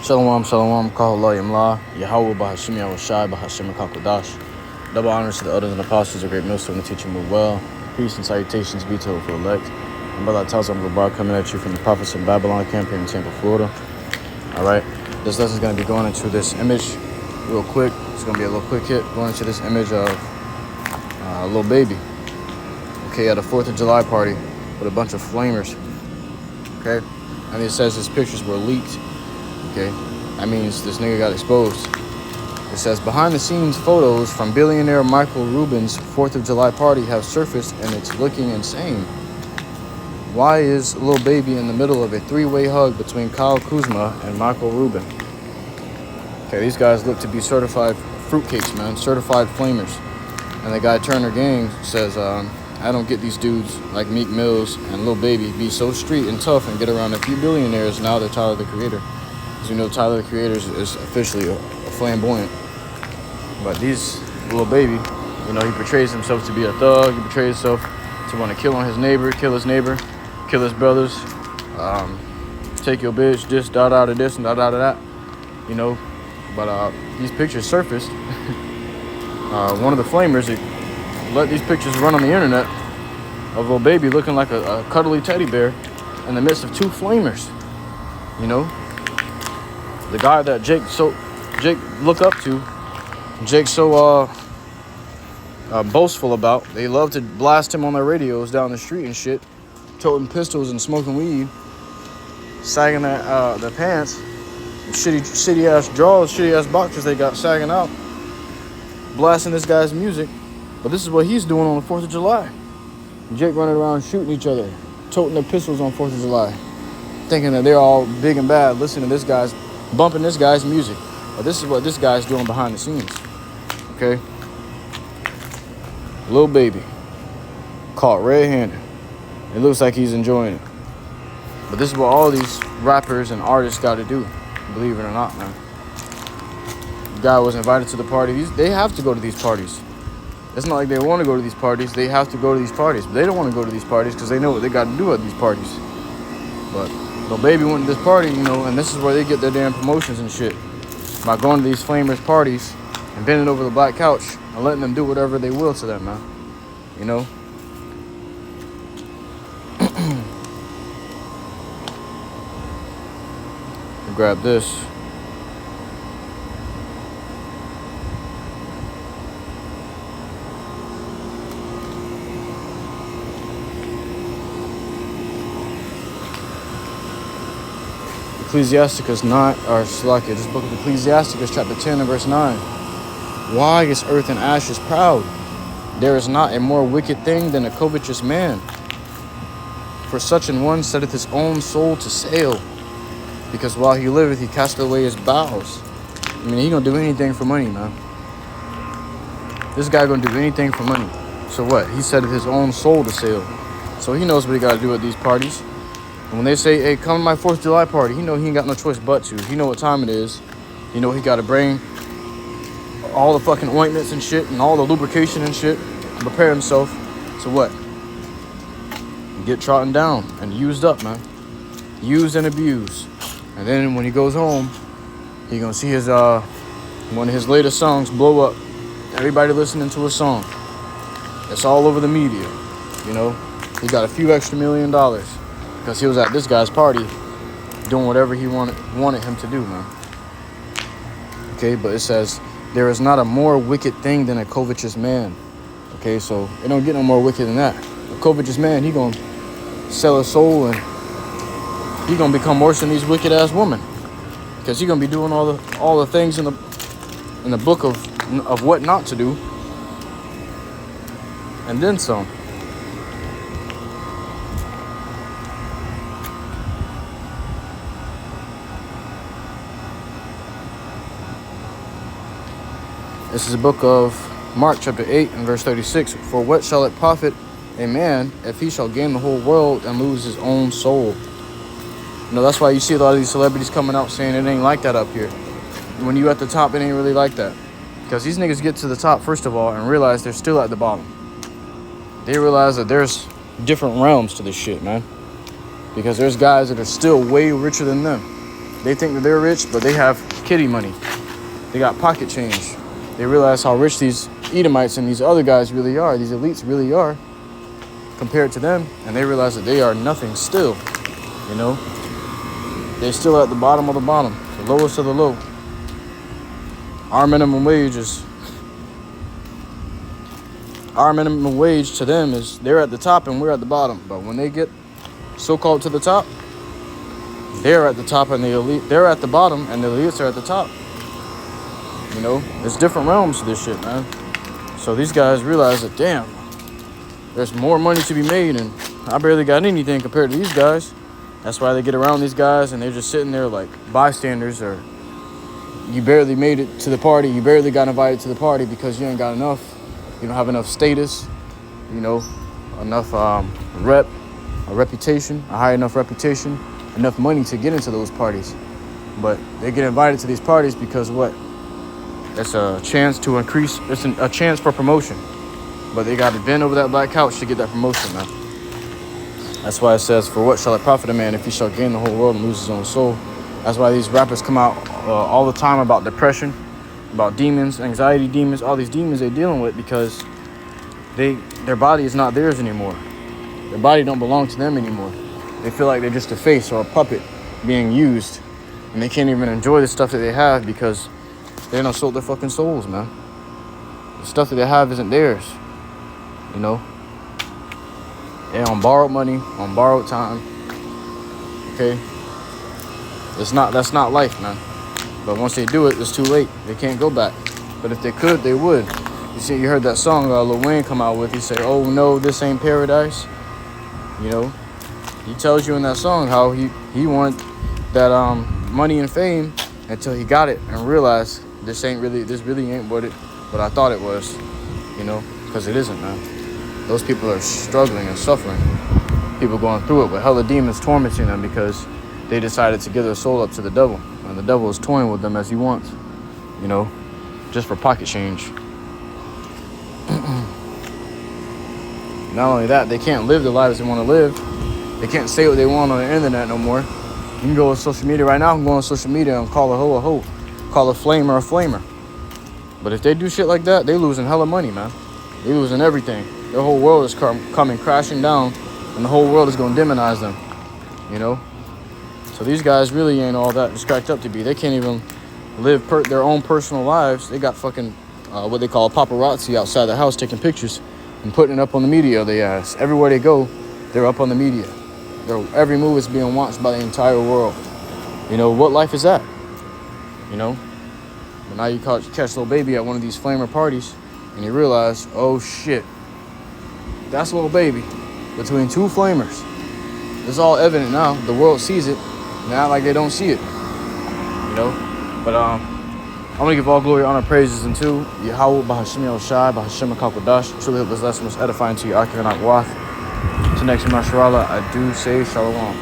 Shalom, shalom, HALALYAM, YAHAWAH, BAHASHAM, BAHASHAM, QADASH. Double honors to the elders and apostles, a great millstone to teach and move well. Peace and salutations be to the elect. And brother tells I'm Gabar coming at you from the Prophets in Babylon campaign in Tampa, Florida. Alright, this lesson is going to be going into this image real quick. It's going to be a little quick hit going into this image of a little baby. Okay, at a 4th of July party with a bunch of flamers. Okay, and it says his pictures were leaked. Okay, that means this nigga got exposed. It says behind the scenes photos from billionaire Michael Rubin's 4th of July party have surfaced and it's looking insane. Why is Lil Baby in the middle of a three-way hug between Kyle Kuzma and Michael Rubin? Okay, these guys look to be certified fruitcakes, man, certified flamers. And the guy Turner Gang says, I don't get these dudes like Meek Mills and Lil Baby be so street and tough and get around a few billionaires. Now they're Tyler the Creator. As you know, Tyler the Creator is officially a flamboyant. But these Lil Baby, you know, he portrays himself to be a thug. He portrays himself to want to kill on his neighbor, kill his brothers, take your bitch, this, da da da this, and da da da that. You know, but these pictures surfaced. One of the flamers let these pictures run on the internet of Lil Baby looking like a cuddly teddy bear in the midst of two flamers. You know, the guy that Jake look up to, Jake's so boastful about. They love to blast him on their radios down the street and shit, toting pistols and smoking weed, sagging their pants, shitty ass drawers, shitty ass boxers they got sagging out, blasting this guy's music. But this is what he's doing on the 4th of July. Jake running around shooting each other, toting their pistols on 4th of July, thinking that they're all big and bad, listening to this guy's, bumping this guy's music. But this is what this guy's doing behind the scenes. Okay? Lil Baby, caught red-handed. It looks like he's enjoying it. But this is what all these rappers and artists got to do, believe it or not, man. The guy was invited to the party. They have to go to these parties. It's not like they want to go to these parties. They have to go to these parties. But they don't want to go to these parties because they know what they got to do at these parties. But Lil Baby went to this party, you know, and this is where they get their damn promotions and shit. By going to these flamers parties and bending over the black couch and letting them do whatever they will to them, man. You know? Grab this. Ecclesiasticus 9, or Slakia, this book of Ecclesiasticus, chapter 10 and verse 9. Why is earth and ashes proud? There is not a more wicked thing than a covetous man. For such an one setteth his own soul to sale, because while he liveth, he casteth away his bowels. I mean, he gonna do anything for money, man. This guy gonna do anything for money. So what? He setteth his own soul to sale. So he knows what he gotta do at these parties. And when they say, hey, come to my 4th of July party, he know he ain't got no choice but to. He know what time it is. You know he got to bring all the fucking ointments and shit and all the lubrication and shit and prepare himself to what? Get trodden down and used up, man. Used and abused. And then when he goes home, he gonna see his one of his latest songs blow up. Everybody listening to his song. It's all over the media. You know, he got a few extra $1 million. Because he was at this guy's party doing whatever he wanted him to do, man. Okay, but it says, there is not a more wicked thing than a covetous man. Okay, so it don't get no more wicked than that. A covetous man, he gonna sell his soul and he gonna become worse than these wicked ass women. Because he gonna be doing all the things in the book of what not to do. And then some. This is the book of Mark, chapter 8, and verse 36. For what shall it profit a man if he shall gain the whole world and lose his own soul? You know, that's why you see a lot of these celebrities coming out saying it ain't like that up here. When you at the top, it ain't really like that. Because these niggas get to the top, first of all, and realize they're still at the bottom. They realize that there's different realms to this shit, man. Because there's guys that are still way richer than them. They think that they're rich, but they have kitty money. They got pocket change. They realize how rich these Edomites and these other guys really are, these elites really are, compared to them, and they realize that they are nothing still, you know? They're still at the bottom of the bottom, the lowest of the low. Our minimum wage to them is they're at the top and we're at the bottom. But when they get so-called to the top, they're at the top and the elite, they're at the bottom and the elites are at the top. You know, there's different realms to this shit, man. So these guys realize that, damn, there's more money to be made and I barely got anything compared to these guys. That's why they get around these guys and they're just sitting there like bystanders, or you barely made it to the party. You barely got invited to the party because you ain't got enough. You don't have enough status, you know, enough a reputation, a high enough reputation, enough money to get into those parties. But they get invited to these parties because what? It's a chance to increase, it's a chance for promotion. But they got to bend over that black couch to get that promotion, man. That's why it says, for what shall it profit a man if he shall gain the whole world and lose his own soul? That's why these rappers come out all the time about depression, about demons, anxiety demons, all these demons they're dealing with because their body is not theirs anymore. Their body don't belong to them anymore. They feel like they're just a face or a puppet being used, and they can't even enjoy the stuff that they have because they done sold their fucking souls, man. The stuff that they have isn't theirs, you know? They're on borrowed money, on borrowed time, okay? That's not life, man. But once they do it, it's too late. They can't go back. But if they could, they would. You see, you heard that song Lil Wayne come out with. He said, "Oh no, this ain't paradise." You know, he tells you in that song how he wanted that money and fame until he got it and realized this really ain't what I thought it was. You know, because it isn't, man. Those people are struggling and suffering. People going through it with hella demons tormenting them because they decided to give their soul up to the devil. And the devil is toying with them as he wants, you know, just for pocket change. Not only that, they can't live the lives they want to live. They can't say what they want on the internet no more. You can go on social media right now. I can go on social media and call a hoe, call a flamer a flamer. But if they do shit like that, they losing hella money, man. They losing everything. Their whole world is coming crashing down, and the whole world is going to demonize them, you know? So these guys really ain't all that just cracked up to be. They can't even live their own personal lives. They got fucking what they call paparazzi outside the house taking pictures and putting it up on the media. They ass. Everywhere they go, they're up on the media. Every move is being watched by the entire world. You know, what life is that? You know? But now you catch little baby at one of these flamer parties and you realize, oh shit, that's little baby between two flamers. It's all evident now. The world sees it. Not like they don't see it, you know. But I'm gonna give all glory, honor, praises unto YAHAWAH, BAHASHAM, BAHASHAM, QADASH. Truly hope this lesson was edifying to you. Until next time, mashallah, I do say shalom.